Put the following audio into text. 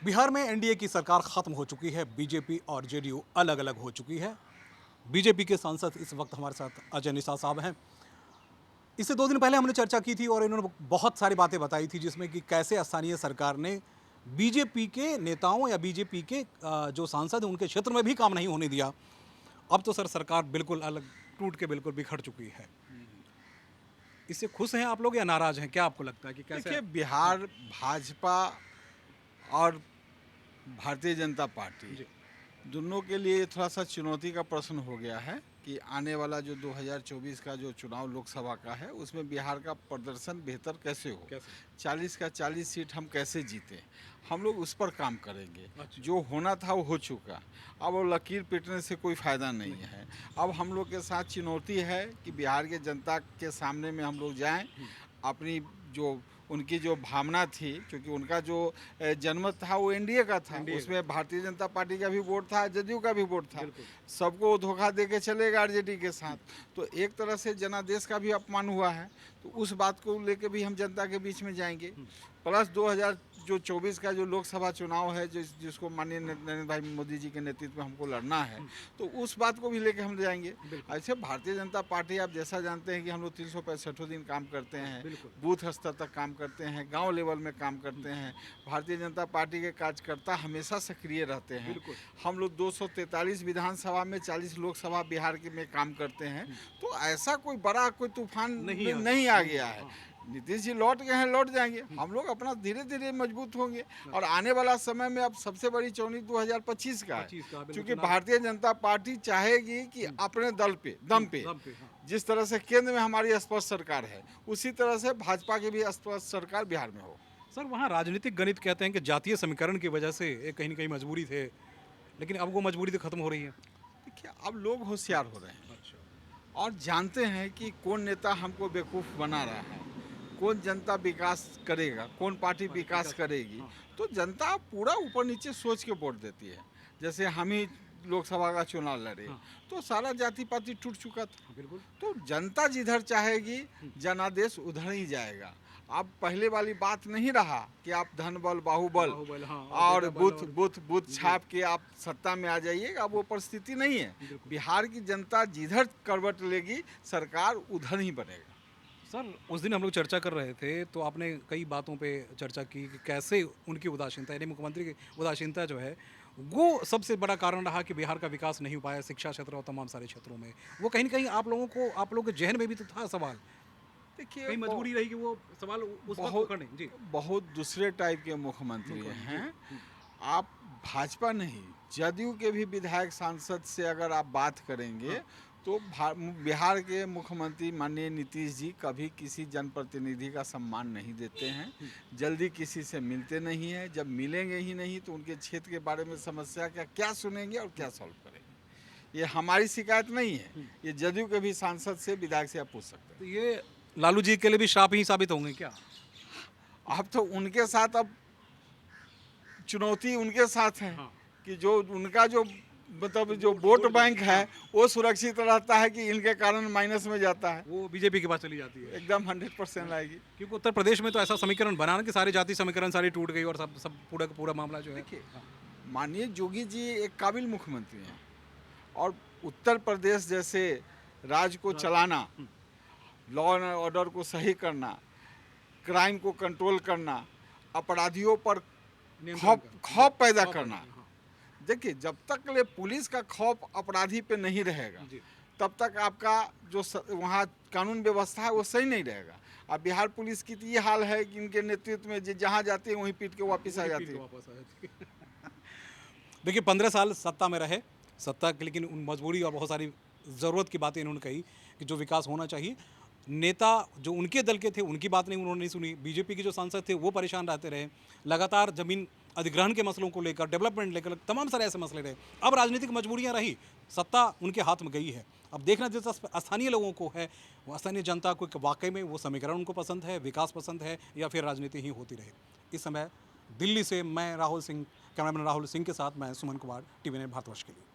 बिहार में एनडीए की सरकार खत्म हो चुकी है। बीजेपी और जेडीयू अलग अलग हो चुकी है। बीजेपी के सांसद इस वक्त हमारे साथ अजय निशा साहब हैं। इससे 2 दिन पहले हमने चर्चा की थी और इन्होंने बहुत सारी बातें बताई थी, जिसमें कि कैसे स्थानीय सरकार ने बीजेपी के नेताओं या बीजेपी के जो सांसद हैं उनके क्षेत्र में भी काम नहीं होने दिया। अब तो सर सरकार बिल्कुल अलग टूट के बिल्कुल बिखर चुकी है। इससे खुश हैं आप लोग या नाराज हैं? क्या आपको लगता है कि कैसे? देखिए, बिहार भाजपा और भारतीय जनता पार्टी जी। दोनों के लिए थोड़ा सा चुनौती का प्रश्न हो गया है कि आने वाला जो 2024 का जो चुनाव लोकसभा का है उसमें बिहार का प्रदर्शन बेहतर कैसे हो, कैसे? 40 का 40 सीट हम कैसे जीते। हम लोग उस पर काम करेंगे। अच्छा। जो होना था वो हो चुका। अब वो लकीर पीटने से कोई फ़ायदा नहीं है। अब हम लोग के साथ चुनौती है कि बिहार के जनता के सामने में हम लोग जाएं, अपनी जो उनकी जो भावना थी, क्योंकि उनका जो जनमत था वो एनडीए का था, एनडीए उसमें भारतीय जनता पार्टी का भी वोट था, जदयू का भी वोट था। बिल्कुल। सबको धोखा दे के चलेगा आरजेडी के साथ। तो एक तरह से जनादेश का भी अपमान हुआ है। तो उस बात को लेके भी हम जनता के बीच में जाएंगे। प्लस 2024 का जो लोकसभा चुनाव है, जिसको माननीय नरेंद्र भाई मोदी जी के नेतृत्व में हमको लड़ना है, तो उस बात को भी लेके हम जाएंगे। बिल्कुल। ऐसे भारतीय जनता पार्टी आप जैसा जानते हैं कि हम लोग 365 दिन काम करते हैं, बिल्कुल। बूथ स्तर तक काम करते हैं, गांव लेवल में काम करते हैं। भारतीय जनता पार्टी के कार्यकर्ता हमेशा सक्रिय रहते हैं। बिल्कुल। हम लोग 243 विधानसभा में 40 लोकसभा बिहार के में काम करते हैं। तो ऐसा कोई बड़ा कोई तूफान नहीं आ गया है। नीतीश जी लौट गए हैं, लौट जाएंगे। हम लोग अपना धीरे धीरे मजबूत होंगे। और आने वाला समय में अब सबसे बड़ी चुनौती 2025 का है, 25 का, बिल्कुल, क्योंकि चुनाव। भारतीय जनता पार्टी चाहेगी कि अपने दम पे दम पे, हाँ। जिस तरह से केंद्र में हमारी स्पष्ट सरकार है, उसी तरह से भाजपा की भी स्पष्ट सरकार बिहार में हो। सर वहाँ राजनीतिक गणित कहते हैं कि जातीय समीकरण की वजह से ये कहीं न कहीं मजबूरी थे, लेकिन अब वो मजबूरी तो खत्म हो रही है। देखिए, अब लोग होशियार हो रहे हैं अच्छा। और जानते हैं कि कौन नेता हमको बेवकूफ़ बना रहा है, कौन जनता विकास करेगा, कौन पार्टी विकास करेगी। हाँ। तो जनता पूरा ऊपर नीचे सोच के वोट देती है। जैसे हम ही लोकसभा का चुनाव लड़े, हाँ। तो सारा जाति पाति टूट चुका था। हाँ, बिल्कुल। तो जनता जिधर चाहेगी, जनादेश उधर ही जाएगा। अब पहले वाली बात नहीं रहा कि आप धन बल बाहुबल बाहुबल, हाँ, और बेटा बल बूथ और बूथ बूथ जी। छाप के आप सत्ता में आ जाइएगा। अब वो परिस्थिति नहीं है। बिल्कुल। बिहार की जनता जिधर करवट लेगी, सरकार उधर ही बनेगा। सर उस दिन हम लोग चर्चा कर रहे थे तो आपने कई बातों पे चर्चा की कि कैसे उनकी उदासीनता यानी मुख्यमंत्री की उदासीनता जो है वो सबसे बड़ा कारण रहा कि बिहार का विकास नहीं हो पाया शिक्षा क्षेत्र और तमाम सारे क्षेत्रों में। वो कहीं न कहीं आप लोगों के ज़हन में भी तो था सवाल। देखिए, कहीं मजबूरी रही कि वो सवाल उस वक़्त बहुत पकड़ नहीं। जी। बहुत दूसरे टाइप के मुख्यमंत्री मुख्यमंत्री, हैं। जी। आप भाजपा नहीं, जदयू के भी विधायक सांसद से अगर आप बात करेंगे, हाँ। तो बिहार के मुख्यमंत्री माननीय नीतीश जी कभी किसी जनप्रतिनिधि का सम्मान नहीं देते हैं, जल्दी किसी से मिलते नहीं हैं। जब मिलेंगे ही नहीं तो उनके क्षेत्र के बारे में समस्या का क्या सुनेंगे और क्या सॉल्व करेंगे। ये हमारी शिकायत नहीं है, ये जदयू के भी सांसद से विधायक से आप पूछ सकते हैं। तो ये लालू जी के लिए भी श्राप ही साबित होंगे क्या? अब तो उनके साथ अब चुनौती उनके साथ है हाँ। कि जो उनका जो मतलब जो वोट बैंक है, वो सुरक्षित रहता है कि इनके कारण माइनस में जाता है। वो बीजेपी के पास चली जाती है। एकदम 100% आएगी। क्योंकि उत्तर प्रदेश में तो ऐसा समीकरण बना ना कि सारी जाति समीकरण सारी टूट गई और सब सब पूरा का पूरा मामला जो है। देखिए, हाँ। माननीय जोगी जी एक काबिल मुख्यमंत्री हैं और उत्तर प्रदेश जैसे राज्य को चलाना, लॉ एंड ऑर्डर को सही करना, क्राइम को कंट्रोल करना, अपराधियों पर नियंत्रण का। खौफ पैदा खौफ करना। हाँ। देखिए, जब तक ले पुलिस का खौफ अपराधी पे नहीं रहेगा, जी। तब तक आपका जो वहाँ कानून व्यवस्था है वो सही नहीं रहेगा। अब बिहार पुलिस की तो ये हाल है कि इनके नेतृत्व में जहाँ जाती है वहीं पीट के वापस आ वही जाती पीट के है। वापस आ जाती है। देखिए 15 साल सत्ता में रहे, सत्ता की लेकिन उन मजबूरी और बहुत सारी ज़रूरत की बातें इन्होंने कही कि जो विकास होना चाहिए। नेता जो उनके दल के थे उनकी बात नहीं उन्होंने नहीं सुनी। बीजेपी के जो सांसद थे वो परेशान रहते रहे। लगातार ज़मीन अधिग्रहण के मसलों को लेकर, डेवलपमेंट लेकर तमाम सारे ऐसे मसले रहे। अब राजनीतिक मजबूरियाँ रही, सत्ता उनके हाथ में गई है। अब देखना दिलचस्प स्थानीय लोगों को है, वो स्थानीय जनता को कि वाकई में वो समीकरण उनको पसंद है, विकास पसंद है या फिर राजनीति ही होती रहे। इस समय दिल्ली से मैं राहुल सिंह, कैमरामैन राहुल सिंह के साथ मैं सुमन कुमार, टीवी 9 भारतवर्ष के लिए।